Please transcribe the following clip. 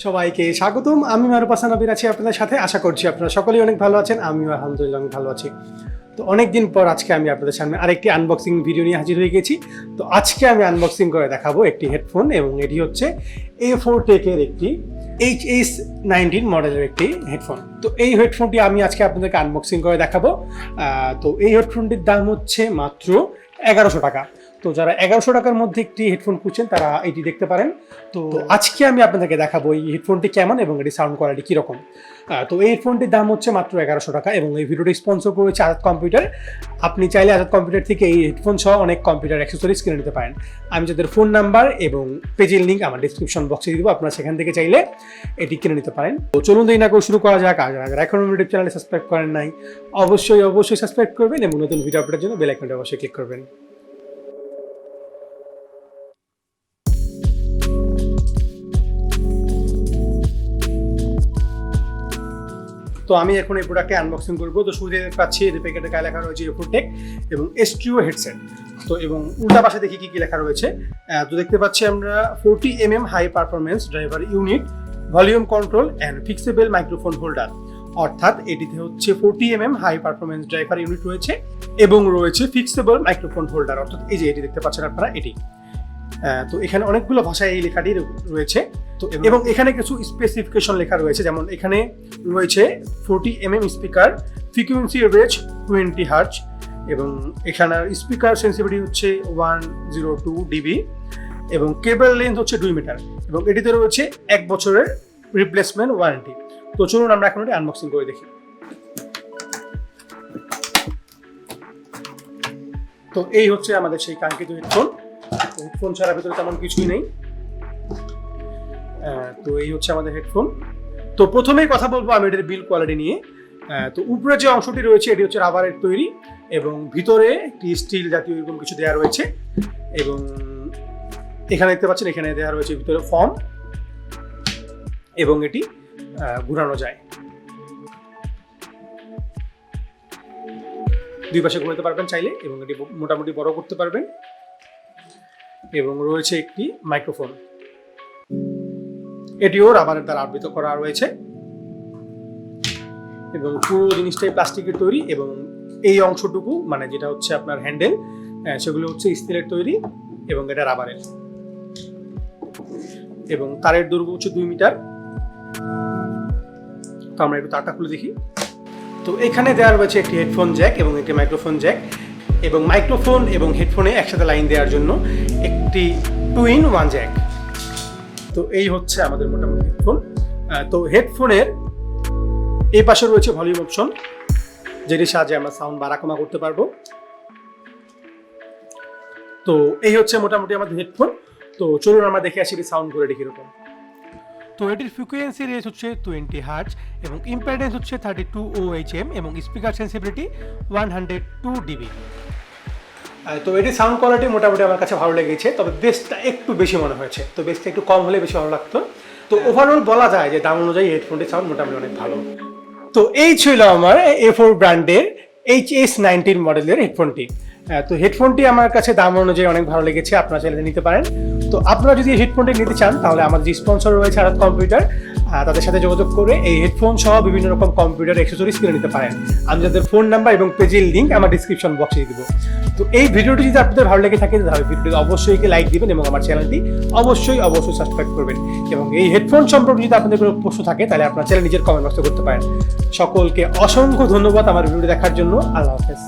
সবাইকে স্বাগতম। আমি মারুফ হাসান আবির আছি আপনাদের সাথে। আশা করছি আপনারা সকলেই অনেক ভালো আছেন। আমিও আলহামদুলিল্লাহ অনেক ভালো আছি। তো অনেকদিন পর আজকে আমি আপনাদের সামনে আরেকটি আনবক্সিং ভিডিও নিয়ে হাজির হয়ে গেছি। তো আজকে আমি আনবক্সিং করে দেখাবো একটি হেডফোন, এবং এটি হচ্ছে A4 টেকের একটি HS-19 মডেলের একটি হেডফোন। তো এই হেডফোনটি আমি আজকে আপনাদেরকে আনবক্সিং করে দেখাবো। তো এই হেডফোনটির দাম হচ্ছে মাত্র 1100 টাকা। তো যারা 1100 টাকার মধ্যে একটি হেডফোন খুঁজছেন তারা এটি দেখতে পারেন। তো আজকে আমি আপনাদেরকে দেখাবো এই হেডফোনটি কেমন এবং এটি সাউন্ড কোয়ালিটি কীরকম। তো এই হেডফোনটির দাম হচ্ছে মাত্র 1100 টাকা, এবং এই ভিডিওটি স্পন্সর করেছে আজাদ কম্পিউটার। আপনি চাইলে আজাদ কম্পিউটার থেকে এই হেডফোন সহ অনেক কম্পিউটার অ্যাক্সেসরিজ কিনে নিতে পারেন। আমি যাদের ফোন নাম্বার এবং পেজের লিঙ্ক আমার ডিসক্রিপশন বক্সে দিয়ে দেবো, আপনারা সেখান থেকে চাইলে এটি কিনে নিতে পারেন। তো চলুন দেরি না করে শুরু করা যাক। আর এখন ইউটিউব চ্যানেলে সাবস্ক্রাইব করেন নাই, অবশ্যই সাবস্ক্রাইব করবেন এবং নতুন ভিডিও আপলোডের জন্য বেল আইকনটা অবশ্যই ক্লিক করবেন। তো আমি এখন এই প্রোডাক্টে আনবক্সিং করবো। তো শুরুতে পাচ্ছি এই প্যাকেটে গায়ে লেখা রয়েছে A4 টেক এবং S2 হেডসেট। তো এবং উল্টা পাশে দেখি কি লেখা রয়েছে। তো দেখতে পাচ্ছি আমরা 40mm high performance driver unit, volume control and fixable microphone holder. অর্থাৎ এটিতে হচ্ছে 40mm high performance driver unit রয়েছে এবং রয়েছে ফিক্সেবল মাইক্রোফোন হোল্ডার। অর্থাৎ এই যে এটি দেখতে পাচ্ছেন আপনারা, এটি। তো এখানে অনেকগুলো ভাষায় এই লেখাটি রয়েছে। তো এবং এখানে কিছু স্পেসিফিকেশন লেখা রয়েছে, যেমন এখানে রয়েছে 40mm speaker, frequency range 20 hertz, এবং এখানে স্পিকার সেন্সিটিভিটি হচ্ছে 102 dB, এবং কেবল লেন্থ হচ্ছে 2 মিটার, এবং এটিতে রয়েছে 1 বছরের রিপ্লেসমেন্ট ওয়ারেন্টি। তো চলুন আমরা এখন এটি আনবক্সিং করে দেখি। তো এই হচ্ছে আমাদের সেই কাঙ্ক্ষিত হেডফোন। হেডফোন ছাড়া ভেতরে তেমন কিছুই নেই। তো এই হচ্ছে আমাদের হেডফোন। তো প্রথমেই কথা বলবো আমি এটার বিল্ড কোয়ালিটি নিয়ে। তো উপরে যে অংশটি রয়েছে এটি হচ্ছে রাবারের তৈরি, এবং ভিতরে একটি স্টিল জাতীয় এরকম কিছু দেওয়া রয়েছে, এবং এখানে দেখতে পাচ্ছেন এখানে দেওয়া রয়েছে ভিতরে ফর্ম, এবং এটি ঘুরানো যায়। দুই পাশে ঘুরাতে পারবেন চাইলে, এবং এটি মোটামুটি বড় করতে পারবেন। এবং রয়েছে একটি মাইক্রোফোন, এটিও রাবারের দ্বারা আবৃত করা রয়েছে, এবং পুরো জিনিসটাই প্লাস্টিকের তৈরি, এবং এই অংশটুকু মানে যেটা হচ্ছে আপনার হ্যান্ডেল, সেগুলো হচ্ছে স্টিলের তৈরি, এবং এটা রাবারের, এবং তারের দৈর্ঘ্য হচ্ছে 2 মিটার। তো আমরা একটু তারটা খুলে দেখি। তো এখানে দেওয়া রয়েছে একটি হেডফোন জ্যাক এবং একটি মাইক্রোফোন জ্যাক, এবং মাইক্রোফোন এবং হেডফোনে একসাথে লাইন দেওয়ার জন্য একটি 2-in-1 জ্যাক। তো এই হচ্ছে আমাদের মোটামুটি হেডফোন। তো হেডফোনের এই পাশে রয়েছে ভলিউম অপশন, যেটির সাহায্যে আমরা সাউন্ড বাড়া কমা করতে পারবো। তো এই হচ্ছে মোটামুটি আমাদের হেডফোন। তো চলুন আমরা দেখে আসি সাউন্ড কোয়ালিটি কিরকম। তো এটির ফ্রিকোয়েন্সি রেঞ্জ হচ্ছে 20 হার্জ, এবং ইম্পেডেন্স হচ্ছে 32 ওএইচএম, এবং স্পিকার সেন্সিটিভিটি 102 dB। তো এটির সাউন্ড কোয়ালিটি মোটামুটি আমার কাছে ভালো লেগেছে, তবে বেসটা একটু বেশি মনে হয়েছে। তো বেসটা একটু কম হলে বেশি ভালো লাগতো। তো ওভারঅল বলা যায় যে দাম অনুযায়ী হেডফোনটির সাউন্ড মোটামুটি অনেক ভালো। তো এই ছিল আমার A4 ব্র্যান্ডের HS-19 মডেলের হেডফোনটি। তো হেডফোনটি আমার কাছে দাম অনুযায়ী অনেক ভালো লেগেছে, আপনারা চাইলে নিতে পারেন। তো আপনারা যদি এই হেডফোনটি নিতে চান তাহলে আমাদের যে স্পন্সর রয়েছে আজাদ কম্পিউটার, তাদের সাথে যোগাযোগ করে এই হেডফোন সহ বিভিন্ন রকম কম্পিউটার অ্যাক্সেসরিজ কিনে নিতে পারেন। আমি যাদের ফোন নাম্বার এবং পেজের লিঙ্ক আমার ডিসক্রিপশন বক্সে দিয়ে দেবো। তো এই ভিডিওটি যদি আপনাদের ভালো লেগে থাকে তাহলে ভিডিওটি অবশ্যই লাইক দিবেন, এবং আমার চ্যানেলটি অবশ্যই সাবস্ক্রাইব করবেন। এবং এই হেডফোন সম্পর্কে যদি আপনাদের কোনো প্রশ্ন থাকে তাহলে আপনার চ্যানেল নিজের কমেন্ট বক্সে করতে পারেন। সকলকে অসংখ্য ধন্যবাদ আমার ভিডিওটি দেখার জন্য। আল্লাহ হাফেজ।